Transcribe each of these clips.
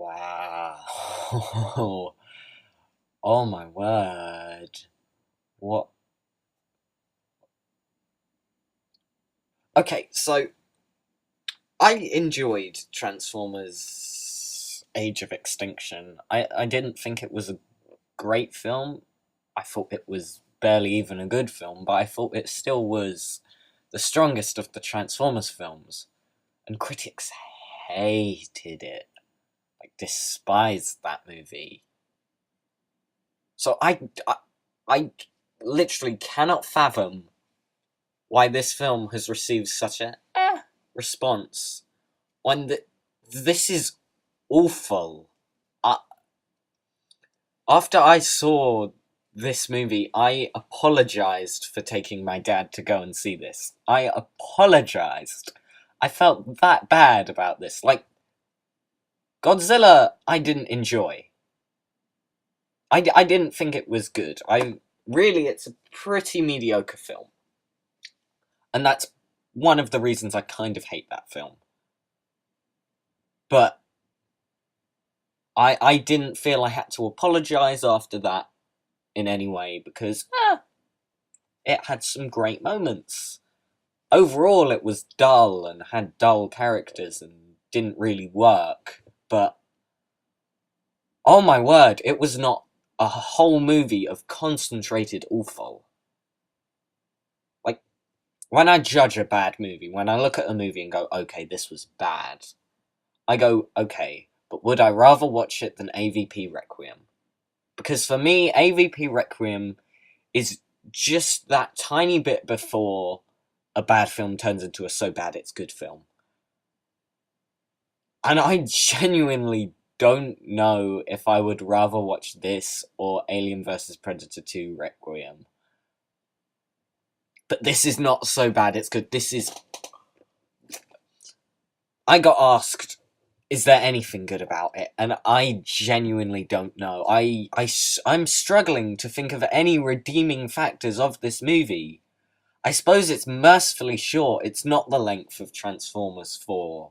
Wow. Oh my word. What? Okay, so I enjoyed Transformers Age of Extinction. I didn't think it was a great film. I thought it was barely even a good film, but I thought it still was the strongest of the Transformers films. And critics hated it. Like, despised that movie. So I literally cannot fathom why this film has received such a response when this is awful. Uh, After I saw this movie, I apologized for taking my dad to go and see this. I apologized. I felt that bad about this. Like, Godzilla, I didn't enjoy. I didn't think it was good. It's a pretty mediocre film. And that's one of the reasons I kind of hate that film. But I didn't feel I had to apologise after that in any way because it had some great moments. Overall, it was dull and had dull characters and didn't really work. But oh my word, it was not a whole movie of concentrated awful. Like, when I judge a bad movie, when I look at a movie and go, okay, this was bad, I go, okay, but would I rather watch it than AVP Requiem? Because for me, AVP Requiem is just that tiny bit before a bad film turns into a so bad it's good film. And I genuinely don't know if I would rather watch this or Alien vs. Predator 2 Requiem. But this is not so bad it's good. This is... I got asked, is there anything good about it? And I genuinely don't know. I'm struggling to think of any redeeming factors of this movie. I suppose it's mercifully short. It's not the length of Transformers 4.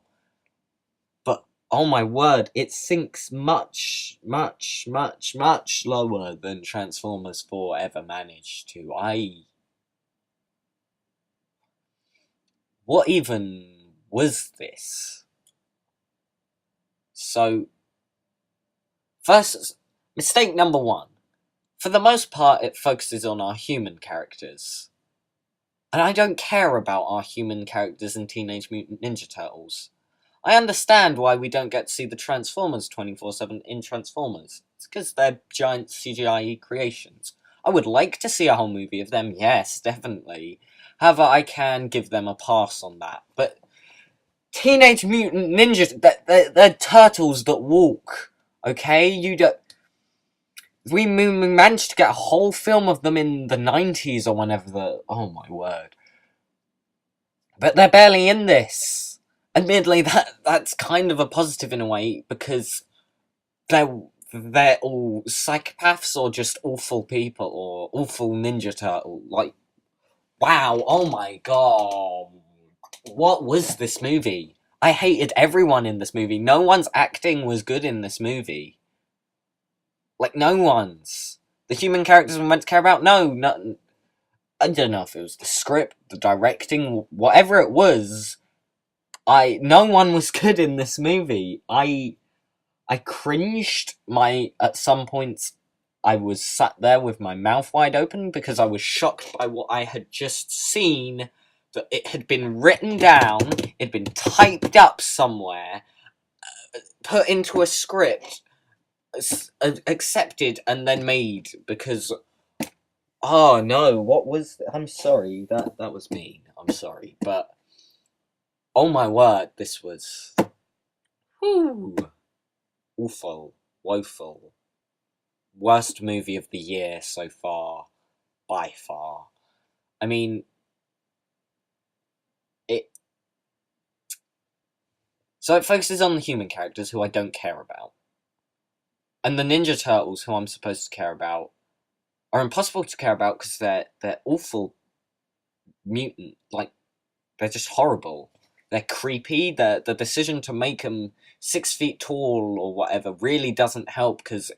But, oh my word, it sinks much, much, much, much lower than Transformers 4 ever managed to. What even was this? So, first, mistake number one. For the most part, it focuses on our human characters. And I don't care about our human characters in Teenage Mutant Ninja Turtles. I understand why we don't get to see the Transformers 24/7 in Transformers. It's because they're giant CGI creations. I would like to see a whole movie of them, yes, definitely. However, I can give them a pass on that. But Teenage Mutant Ninja, they're turtles that walk, okay? We managed to get a whole film of them in the 90s or whenever oh my word. But they're barely in this. Admittedly, that's kind of a positive in a way, because they're all psychopaths or just awful people or awful Ninja Turtle. Like, wow, oh my god. What was this movie? I hated everyone in this movie. No one's acting was good in this movie. Like, no one's. The human characters we're meant to care about? No. I don't know if it was the script, the directing, whatever it was. No one was good in this movie. I cringed. At some points, I was sat there with my mouth wide open because I was shocked by what I had just seen. That it had been written down, it'd been typed up somewhere, put into a script, accepted, and then made. Because, oh no, what was? I'm sorry, that was mean. I'm sorry, but oh my word, this was awful, woeful, worst movie of the year so far, by far. I mean, it. So it focuses on the human characters who I don't care about, and the Ninja Turtles who I'm supposed to care about are impossible to care about because they're awful mutant. Like, they're just horrible. they're creepy. The decision to make them 6 feet tall or whatever really doesn't help, because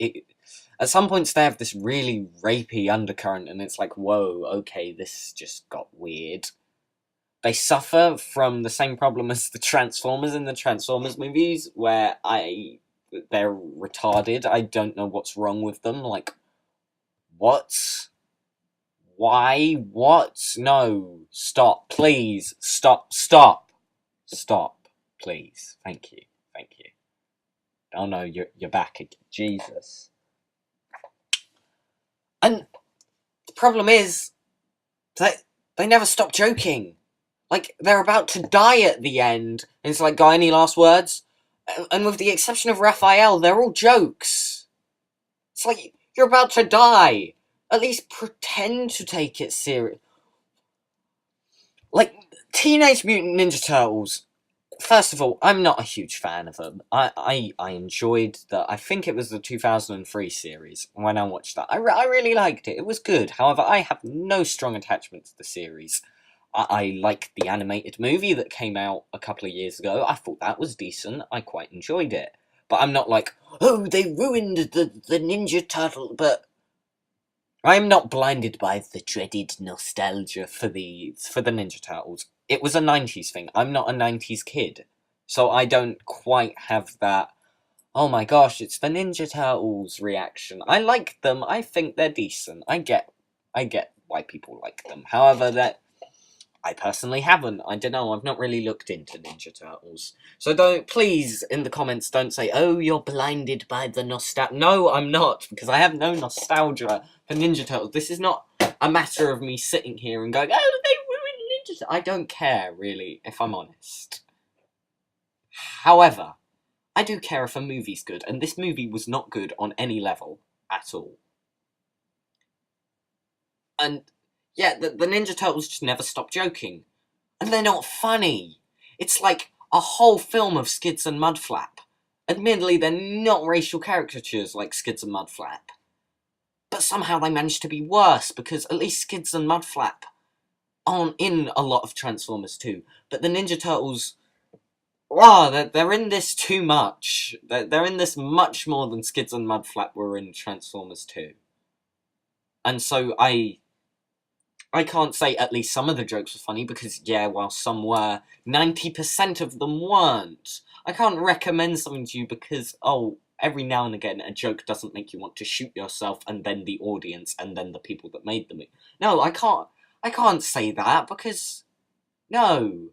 at some points they have this really rapey undercurrent, and it's like, whoa, okay, this just got weird. They suffer from the same problem as the Transformers in the Transformers movies, where they're retarded. I don't know what's wrong with them. Like, what? Why? What? No. Stop. Please. Stop. Stop. Stop. Please. Thank you. Thank you. Oh no, you're back again. Jesus. And the problem is that they never stop joking. Like, they're about to die at the end, and it's like, got any last words? And with the exception of Raphael, they're all jokes. It's like, you're about to die. At least pretend to take it serious. Like, Teenage Mutant Ninja Turtles, first of all, I'm not a huge fan of them. I enjoyed I think it was the 2003 series when I watched that. I really liked it. It was good. However, I have no strong attachment to the series. I liked the animated movie that came out a couple of years ago. I thought that was decent. I quite enjoyed it. But I'm not like, oh, they ruined the Ninja Turtle. But I'm not blinded by the dreaded nostalgia for the Ninja Turtles. It was a 90s thing. I'm not a 90s kid. So I don't quite have that, oh my gosh, it's the Ninja Turtles reaction. I like them. I think they're decent. I get why people like them. However, I personally haven't. I don't know. I've not really looked into Ninja Turtles. So please, in the comments, don't say, oh, you're blinded by the nostalgia. No, I'm not, because I have no nostalgia for Ninja Turtles. This is not a matter of me sitting here and going, oh, they ruined Ninja Turtles. I don't care, really, if I'm honest. However, I do care if a movie's good, and this movie was not good on any level at all. And yeah, the Ninja Turtles just never stop joking. And they're not funny. It's like a whole film of Skids and Mudflap. Admittedly, they're not racial caricatures like Skids and Mudflap. But somehow they manage to be worse, because at least Skids and Mudflap aren't in a lot of Transformers 2. But the Ninja Turtles, wow, they're in this too much. They're in this much more than Skids and Mudflap were in Transformers 2. And so I can't say at least some of the jokes were funny, because, yeah, while some were, 90% of them weren't. I can't recommend something to you because, oh, every now and again a joke doesn't make you want to shoot yourself and then the audience and then the people that made the movie. No, I can't say that, because, no,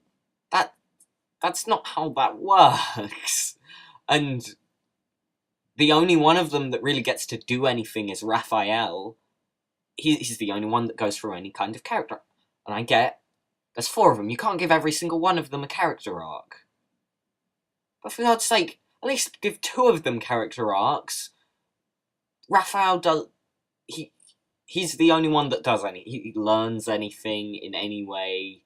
that's not how that works. And the only one of them that really gets to do anything is Raphael. He's the only one that goes through any kind of character. And I get, there's 4 of them. You can't give every single one of them a character arc. But for God's sake, at least give 2 of them character arcs. Raphael does... He's the only one that does any. He learns anything in any way.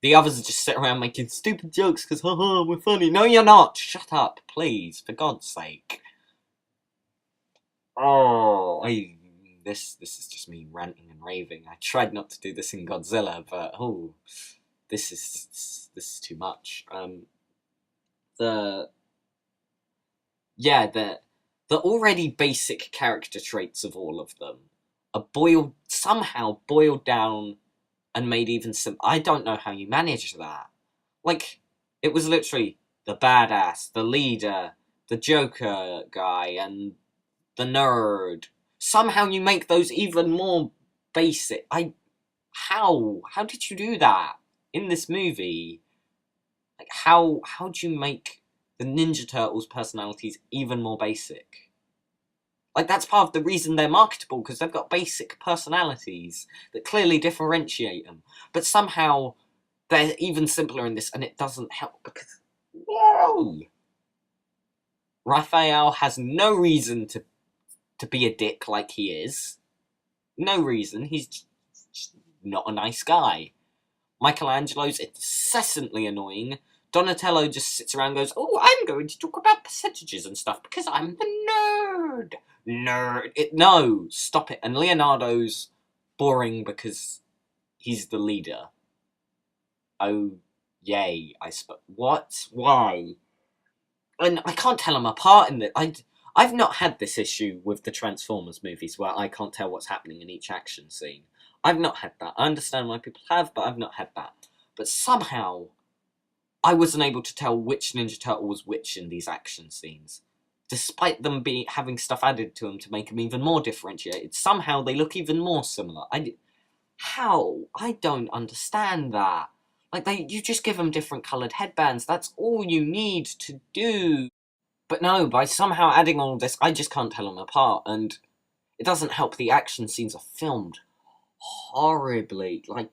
The others just sit around making stupid jokes because, haha, we're funny. No, you're not. Shut up, please. For God's sake. Oh, this is just me ranting and raving. I tried not to do this in Godzilla, but this is too much. The already basic character traits of all of them are somehow boiled down and made even simple. I don't know how you manage that. Like, it was literally the badass, the leader, the Joker guy, and the nerd. Somehow you make those even more basic. How did you do that in this movie? Like, how do you make the Ninja Turtles' personalities even more basic? Like, that's part of the reason they're marketable, because they've got basic personalities that clearly differentiate them. But somehow they're even simpler in this, and it doesn't help, because, whoa! Raphael has no reason to be a dick like he is. No reason. He's just not a nice guy. Michelangelo's incessantly annoying. Donatello just sits around and goes, oh, I'm going to talk about percentages and stuff because I'm the nerd. No, stop it. And Leonardo's boring because he's the leader. Oh, Yay, what? Why? And I can't tell them apart in that. I've not had this issue with the Transformers movies where I can't tell what's happening in each action scene. I've not had that. I understand why people have, but I've not had that. But somehow, I wasn't able to tell which Ninja Turtle was which in these action scenes. Despite them having stuff added to them to make them even more differentiated, somehow they look even more similar. How? I don't understand that. Like, you just give them different coloured headbands. That's all you need to do. But no, by somehow adding all this, I just can't tell them apart. And it doesn't help the action scenes are filmed horribly. Like,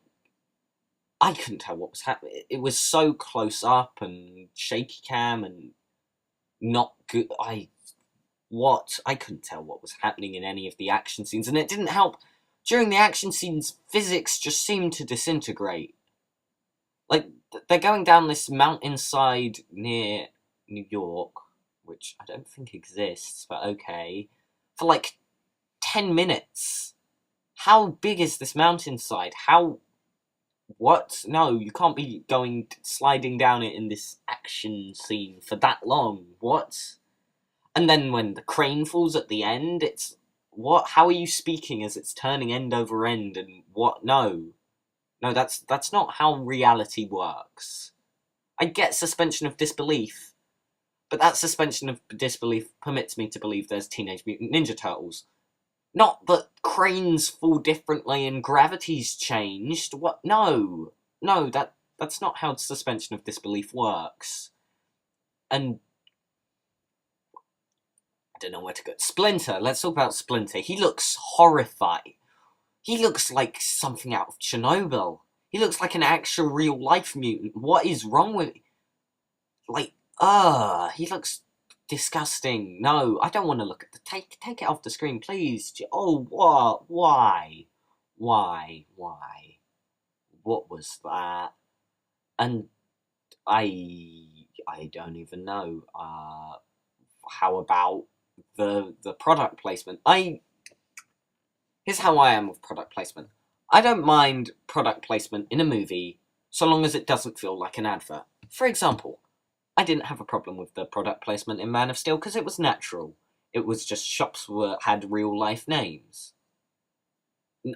I couldn't tell what was happening. It was so close up and shaky cam and not good. I couldn't tell what was happening in any of the action scenes. And it didn't help. During the action scenes, physics just seemed to disintegrate. Like, they're going down this mountainside near New York, which I don't think exists, but okay, for like 10 minutes. How big is this mountainside? What? No, you can't be sliding down it in this action scene for that long. What? And then when the crane falls at the end, it's, what? How are you speaking as it's turning end over end and what? No, that's not how reality works. I get suspension of disbelief, but that suspension of disbelief permits me to believe there's Teenage Mutant Ninja Turtles. Not that cranes fall differently and gravity's changed. What? No, that's not how suspension of disbelief works. And I don't know where to go. Splinter. Let's talk about Splinter. He looks horrified. He looks like something out of Chernobyl. He looks like an actual real-life mutant. What is wrong with... Like, he looks disgusting. No, I don't want to look at the... Take it off the screen, please. Oh, what? Why? What was that? And I don't even know. How about the product placement? Here's how I am with product placement. I don't mind product placement in a movie so long as it doesn't feel like an advert. For example, I didn't have a problem with the product placement in Man of Steel because it was natural. It was just shops had real life names.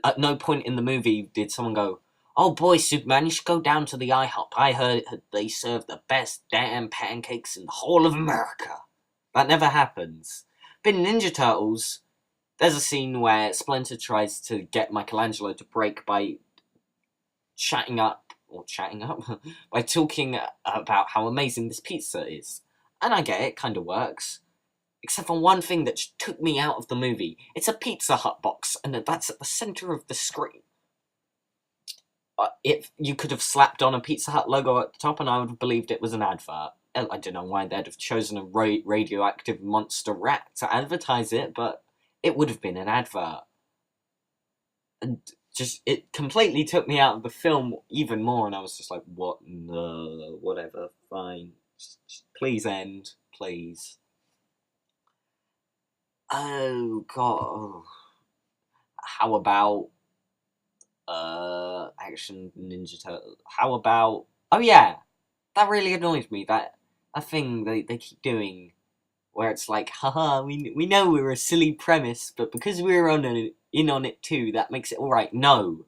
At no point in the movie did someone go, "Oh boy, Superman, you should go down to the IHOP. I heard they serve the best damn pancakes in the whole of America." That never happens. But in Ninja Turtles, there's a scene where Splinter tries to get Michelangelo to break by by talking about how amazing this pizza is. And I get it, kind of works. Except for one thing that took me out of the movie. It's a Pizza Hut box, and that's at the center of the screen. If you could have slapped on a Pizza Hut logo at the top, and I would have believed it was an advert. I don't know why they'd have chosen a radioactive monster rat to advertise it, but it would have been an advert. And just, it completely took me out of the film even more, and I was just like, what? No, whatever, fine. Just please end, please. Oh, God. How about, Action Ninja Turtle? How about, oh yeah, that really annoyed me, that thing they keep doing, where it's like, haha, we know we're a silly premise, but because we're in on it too, that makes it alright. No.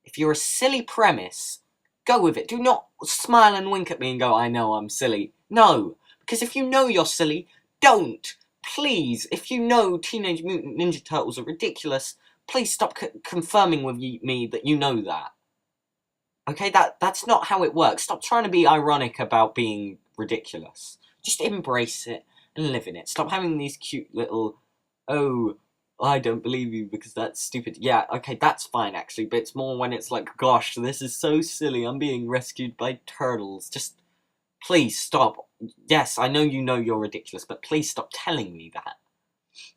If you're a silly premise, go with it. Do not smile and wink at me and go, I know I'm silly. No. Because if you know you're silly, don't. Please, if you know Teenage Mutant Ninja Turtles are ridiculous, please stop confirming with me that you know that. Okay, that's not how it works. Stop trying to be ironic about being ridiculous. Just embrace it and live in it. Stop having these cute little, oh, I don't believe you because that's stupid. Yeah, okay, that's fine actually, but it's more when it's like, gosh, this is so silly, I'm being rescued by turtles. Just, please stop. Yes, I know you know you're ridiculous, but please stop telling me that.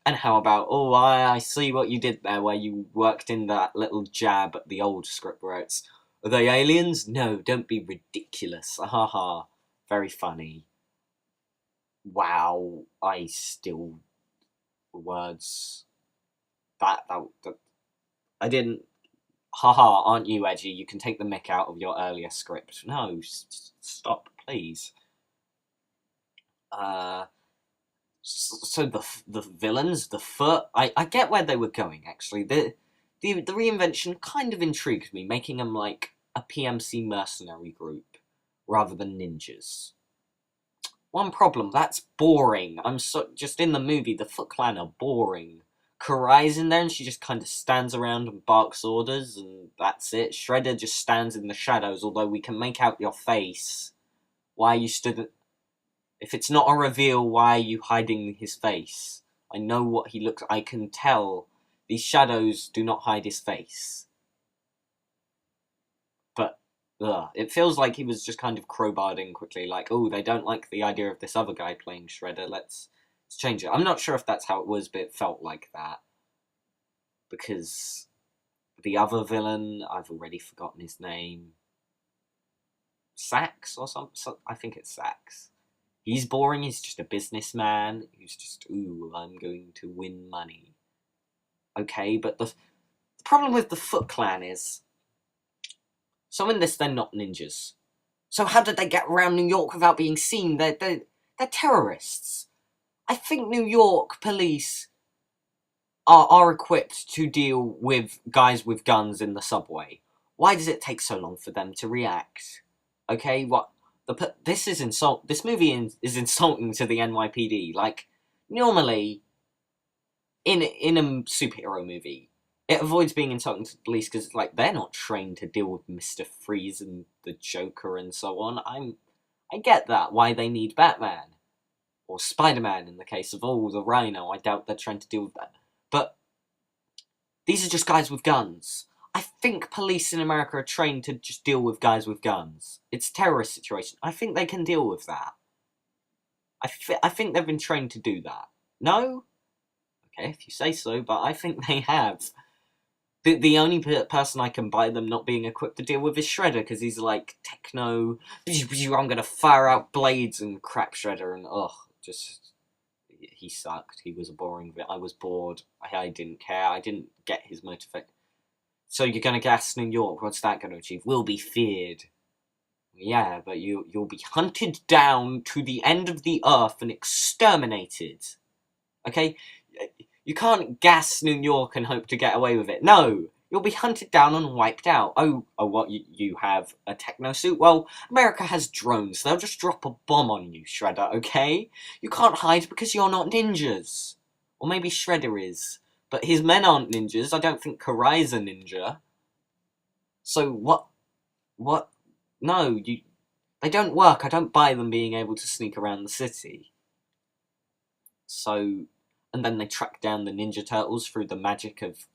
And how about, oh, I see what you did there, where you worked in that little jab at the old script where it's, are they aliens? No, don't be ridiculous. Haha, very funny. Wow, I still, words, that I didn't, haha, aren't you edgy? You can take the mick out of your earlier script. No, stop, please. So the villains, the Foot, I get where they were going, actually. The reinvention kind of intrigued me, making them like a PMC mercenary group rather than ninjas. One problem, that's boring. Just in the movie, the Foot Clan are boring. Karai's in there and she just kind of stands around and barks orders and that's it. Shredder just stands in the shadows, although we can make out your face. Why you stood... If it's not a reveal, why are you hiding his face? I know what he looks... I can tell. These shadows do not hide his face. But, it feels like he was just kind of crowbarred in quickly. Like, oh, they don't like the idea of this other guy playing Shredder. Let's change it. I'm not sure if that's how it was, but it felt like that. Because the other villain, I've already forgotten his name. Sax or something? I think it's Sax. He's boring, he's just a businessman who's just, ooh, I'm going to win money. Okay, but the problem with the Foot Clan is... So in this, they're not ninjas. So how did they get around New York without being seen? They're terrorists. I think New York police are equipped to deal with guys with guns in the subway. Why does it take so long for them to react? Okay, what... This movie is insulting to the NYPD. Like, normally, in a superhero movie, it avoids being insulting to the police because, like, they're not trained to deal with Mr. Freeze and the Joker and so on. I get that, why they need Batman. Or Spider-Man in the case of, the Rhino. I doubt they're trying to deal with that. But these are just guys with guns. I think police in America are trained to just deal with guys with guns. It's a terrorist situation. I think they can deal with that. I think they've been trained to do that. No? Okay, if you say so, but I think they have. The only person I can buy them not being equipped to deal with is Shredder, because he's like, techno, I'm gonna fire out blades and crap Shredder, and he sucked. He was a boring bit. I was bored. I didn't care. I didn't get his motivation. So you're going to gas New York, what's that going to achieve? We'll be feared. Yeah, but you'll be hunted down to the end of the earth and exterminated. Okay? You can't gas New York and hope to get away with it. No! You'll be hunted down and wiped out. Oh, what, you have a techno suit? Well, America has drones. They'll just drop a bomb on you, Shredder, okay? You can't hide because you're not ninjas. Or maybe Shredder is. But his men aren't ninjas. I don't think Karai's a ninja. So what? No, they don't work. I don't buy them being able to sneak around the city. So, and then they track down the Ninja Turtles through the magic of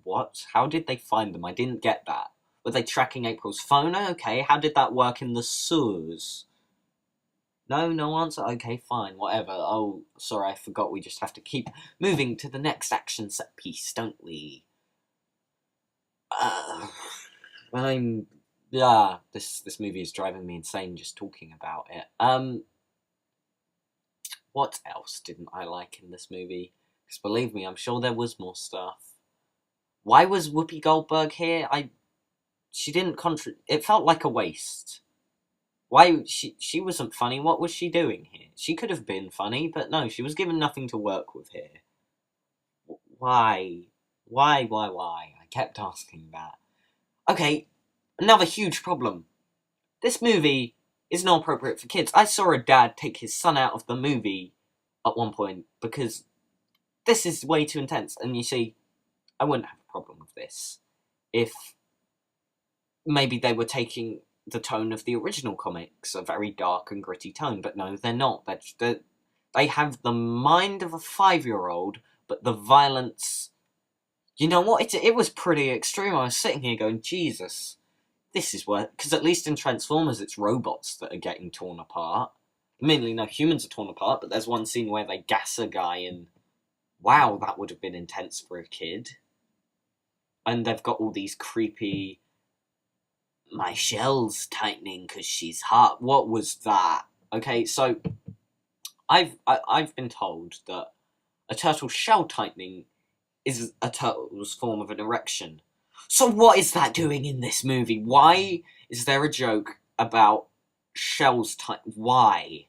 what? How did they find them? I didn't get that. Were they tracking April's phone? Okay, how did that work in the sewers? No answer? Okay, fine, whatever. Oh, sorry, I forgot we just have to keep moving to the next action set piece, don't we? This movie is driving me insane just talking about it. What else didn't I like in this movie? Because believe me, I'm sure there was more stuff. Why was Whoopi Goldberg here? She didn't it felt like a waste. Why, she wasn't funny. What was she doing here? She could have been funny, but no, she was given nothing to work with here. Why? I kept asking that. Okay, another huge problem. This movie is not appropriate for kids. I saw a dad take his son out of the movie at one point because this is way too intense. And you see, I wouldn't have a problem with this if maybe they were taking the tone of the original comics, a very dark and gritty tone, but no, they're not. They have the mind of a 5-year-old, but the violence... You know what? It was pretty extreme. I was sitting here going, Jesus, this is what... Because at least in Transformers, it's robots that are getting torn apart. Mainly, no, humans are torn apart, but there's one scene where they gas a guy and... Wow, that would have been intense for a kid. And they've got all these creepy... My shell's tightening because she's hot. What was that? Okay, so I've been told that a turtle's shell tightening is a turtle's form of an erection. So what is that doing in this movie? Why is there a joke about shells type? Why?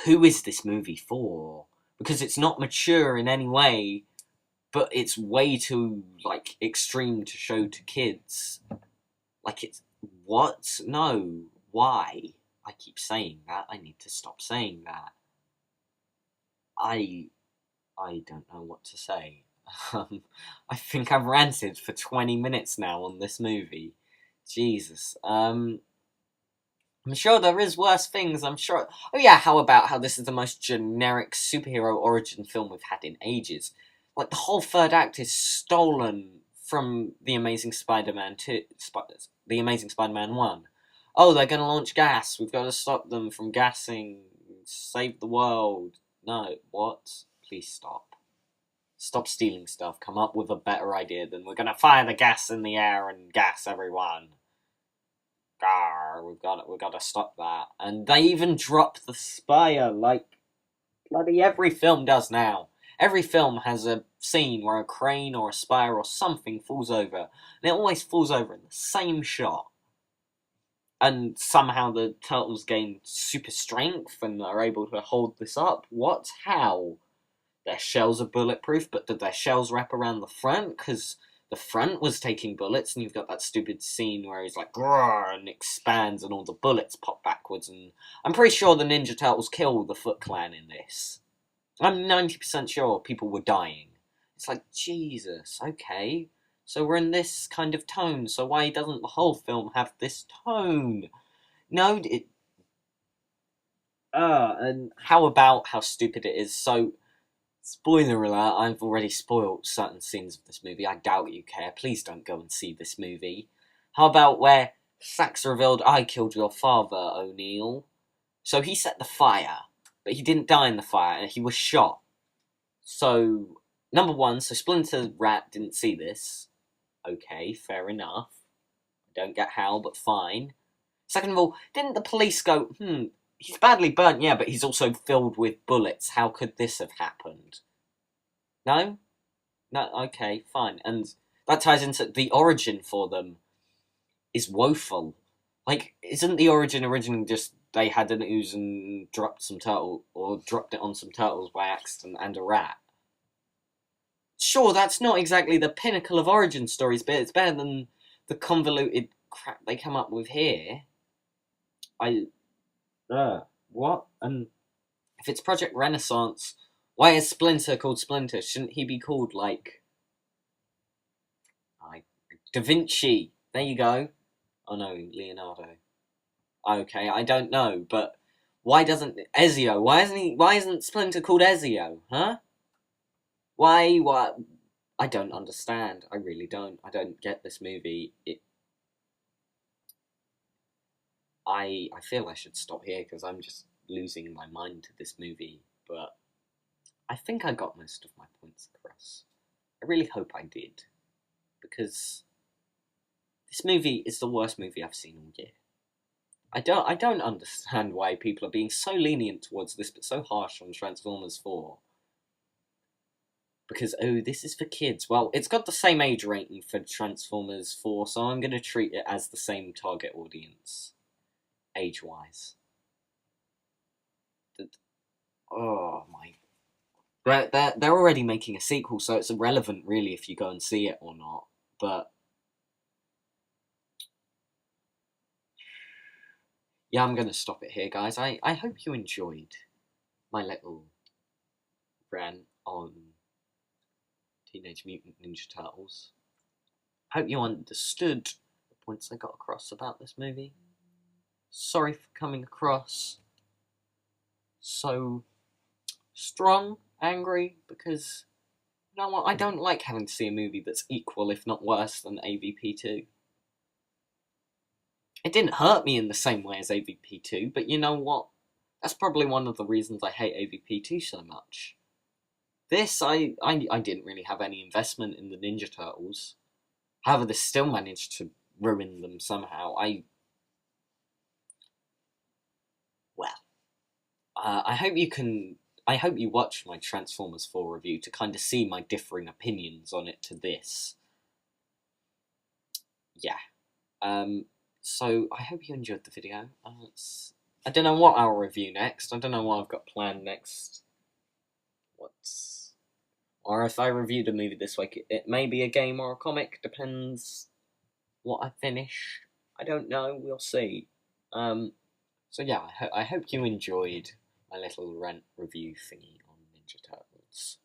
Who is this movie for? Because it's not mature in any way, but it's way too, like, extreme to show to kids. Like, it's... What? No. Why? I keep saying that. I need to stop saying that. I don't know what to say. I think I've ranted for 20 minutes now on this movie. Jesus. I'm sure there is worse things, I'm sure. Oh yeah, how about how this is the most generic superhero origin film we've had in ages? Like, the whole third act is stolen from The Amazing Spider-Man 2... The Amazing Spider-Man 1. Oh, they're gonna launch gas. We've got to stop them from gassing. Save the world. No, what? Please stop. Stop stealing stuff. Come up with a better idea than we're gonna fire the gas in the air and gas everyone. We've got to stop that. And they even drop the spire, like bloody every film does now. Every film has a scene where a crane or a spire or something falls over, and it always falls over in the same shot. And somehow the turtles gain super strength and are able to hold this up. What? How? Their shells are bulletproof, but did their shells wrap around the front? Because the front was taking bullets, and you've got that stupid scene where he's like, grrr, and expands, and all the bullets pop backwards, and I'm pretty sure the Ninja Turtles kill the Foot Clan in this. I'm 90% sure people were dying. It's like, Jesus, okay. So we're in this kind of tone, so why doesn't the whole film have this tone? No, and how about how stupid it is? So, spoiler alert, I've already spoiled certain scenes of this movie. I doubt you care. Please don't go and see this movie. How about where Sax revealed, I killed your father, O'Neill? So he set the fire, but he didn't die in the fire, and he was shot. So, number one, so Splinter Rat didn't see this. Okay, fair enough. I don't get how, but fine. Second of all, didn't the police go, he's badly burnt, yeah, but he's also filled with bullets. How could this have happened? No? No, okay, fine. And that ties into the origin for them is woeful. Like, isn't the origin originally just they had an ooze and dropped some turtle, or dropped it on some turtles by accident and a rat? Sure, that's not exactly the pinnacle of origin stories, but it's better than the convoluted crap they come up with here. What? And if it's Project Renaissance, why is Splinter called Splinter? Shouldn't he be called, like, Da Vinci? There you go. Oh no, Leonardo. Okay, I don't know, but why doesn't Ezio? Why isn't Splinter called Ezio? Huh? Why? What? I don't understand. I really don't. I don't get this movie. I feel I should stop here because I'm just losing my mind to this movie. But I think I got most of my points across. I really hope I did, because this movie is the worst movie I've seen all year. I don't understand why people are being so lenient towards this, but so harsh on Transformers 4. Because, oh, this is for kids. Well, it's got the same age rating for Transformers 4, so I'm going to treat it as the same target audience, age-wise. Oh, my... They're already making a sequel, so it's irrelevant, really, if you go and see it or not. But... yeah, I'm going to stop it here, guys. I hope you enjoyed my little rant on Teenage Mutant Ninja Turtles. I hope you understood the points I got across about this movie. Sorry for coming across so strong, angry, because, you know what, I don't like having to see a movie that's equal, if not worse, than AVP2. It didn't hurt me in the same way as AVP2, but you know what? That's probably one of the reasons I hate AVP2 so much. This, I didn't really have any investment in the Ninja Turtles. However, this still managed to ruin them somehow. I hope you can I hope you watched my Transformers 4 review to kind of see my differing opinions on it to this. Yeah. So I hope you enjoyed the video. I don't know what I'll review next. I don't know what I've got planned next. Or if I reviewed a movie this week, it may be a game or a comic. Depends what I finish. I don't know. We'll see. So yeah, I hope you enjoyed my little Rant review thingy on Ninja Turtles.